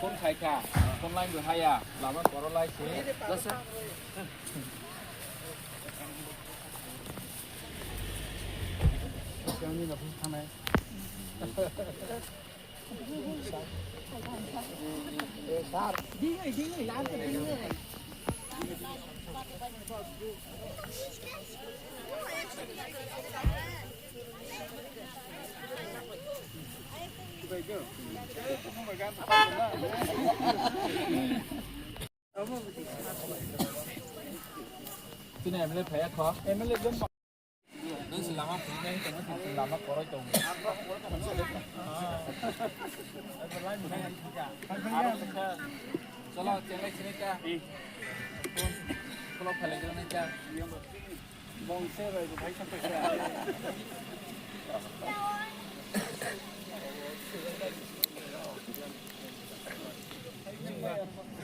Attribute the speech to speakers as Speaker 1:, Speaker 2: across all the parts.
Speaker 1: คนไทยค่ะคนไล่ดูไทยอ่ะเรามาขอเราไล่เสียแล้วซะยังนี่เราพูดทำไมดีเลยร้านจะดีเลยที่ไหนไม่ได้แพ้ท้อเอ็มไม่เล่นเล่นบอลเรื่องสลามาผมยังแต่ว่าสลามาขอร้อยตรงมันสุดเลยเป็นไรเหมือนกันทุกอย่างทั้งยังสลาเจริญชนิดจ้าคนเราแพ้เลยกันนะจ้ามองเสียเลยดูให้ฉันไปแค่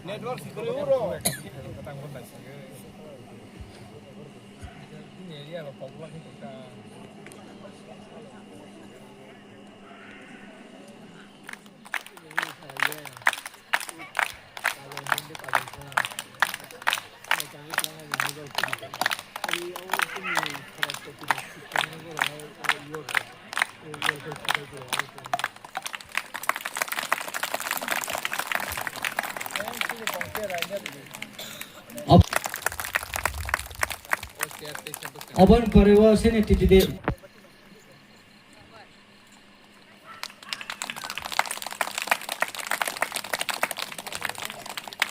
Speaker 1: Network seguro. Katang pun tak segera. Ini dia apa popular ni kita.
Speaker 2: Open Parewa Seni TTAADC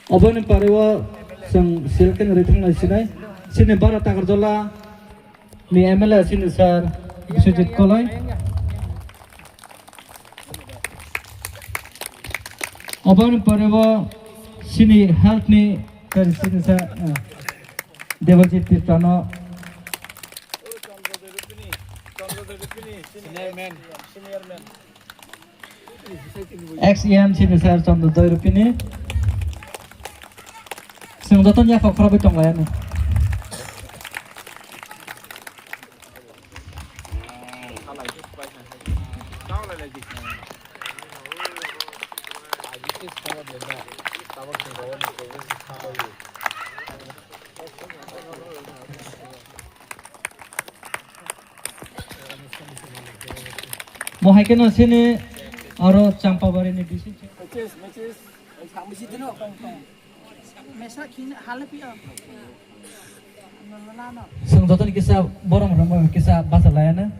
Speaker 2: Open Parewa sang silakan return sinai sini barat takarjola ni MLA sini sar Sujit Kolai Open Parewa sini health ni kan sini sar Devajit Tirtano CEM sini saya contoh dari ini. Sengdotonnya kok kerap itu nggak ya? Mau hiking sini, aro campur ini di sini.
Speaker 1: Mecis, kami situ no.
Speaker 3: Mesak kini halapi ah.
Speaker 2: Sengdoton kisah borong kisah bahasa lainnya.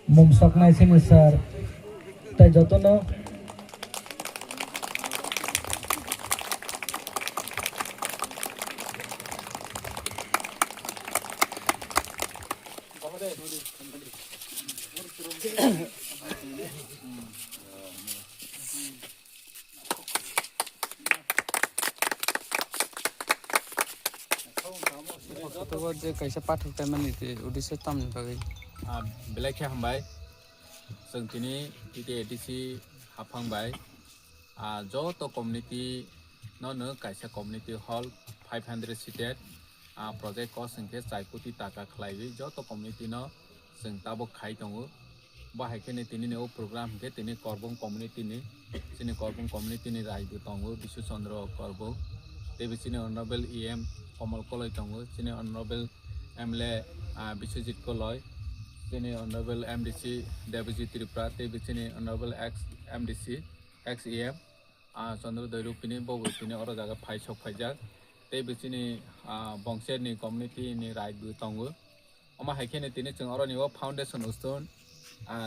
Speaker 2: Mumsak naik sini sar, tay joton no.
Speaker 4: जे कैसे पाठ होता है मैंने उड़ीसा तम बगै
Speaker 1: बेलाखे हामबाय जों दिनै TTAADC हाबहांबाय जत कमिउनिटि नो कायसा community hall 500 seated project cost संख्या 4 कोटी टाका खलायबै जत कमिउनिटि नो जों ताबो खाय दङ बाहायखेने दिनै ओ प्रोग्राम के दिनै करबों कमिउनिटि नि जोंनि करबों कमिउनिटि नि रायबो दङ विश्व चंद्र करबों देबिसिनि अनरेबल EM कमल कलय दङ जोंनि अनरेबल MLA विश्वजित कलय जोंनि अनरेबल MDC देबजित त्रिपुरा देबिसिनि अनरेबल MDC XEM चंद्र दैरुपिनि बगुपिनि अर जागा फाइसक फाइजाक देबिसिनि बंसेनि कमिउनिटि नि रायबो दङ अमा हायखेने दिनै जों अरनि फाउंडेशन उस्तोन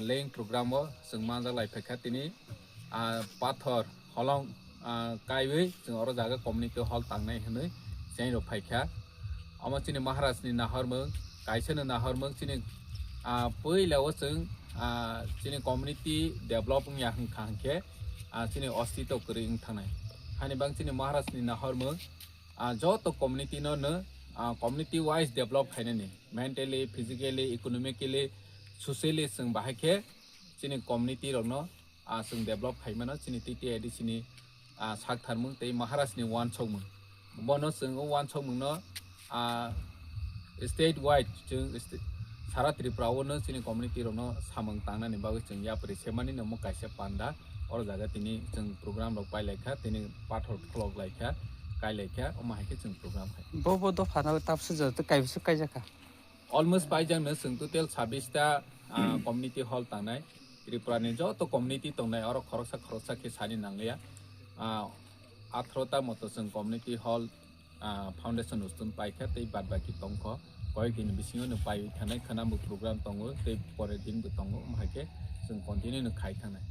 Speaker 1: लेइंग प्रोग्राम जों माजा लाइफायखा दिनै पाथर हलं कायबै जों अर जागा कमिउनिटि हॉल तांनाय होनो जैन फायखा अमा चिनि महाराजनि नाहरमों कायसेनो नाहरमों चिनि पहिलाव जों चिनि कमिउनिटि डेभलपिंग या हंखांखे चिनि अस्तित्व करिं थांनाय हानि बां चिनि महाराजनि नाहरमों जत कमिउनिटि नो कमिउनिटि वाइज डेभलप खायनानि मेन्टली फिजिकली इकोनॉमिकली सोशली जों बाहायखे चिनि कमिउनिटि रनो जों डेभलप खायमानो चिनि TTAADC नि सागथारमों तै महाराजनि वान सौमों बनो जों वान सौमोंनो स्टेट वाइड जों Sara Tripurawano sini community rono samang tangna ni bagus jeung ya semani namo kaisa panda or jaga tini jeung program rok pai lekha tini pathor clock lekha kai lekha oma haike jeung program khai
Speaker 4: bo do phana tapse jate kaibse kaijaka
Speaker 1: almost pai jang na jeung total 26 ta community hall tangnai Tripura ni joto community tongnai oro khoroksa ke sani nangya 18 ta moto jeung community hall foundation ustun paikha tei bad baki tongkho কয়েকদিন বিসিङावनो पाइ थानाय खोनाबो program दङ तै परे दिन बो दङ माहाके जों कन्टिनिउ खाइ थानाय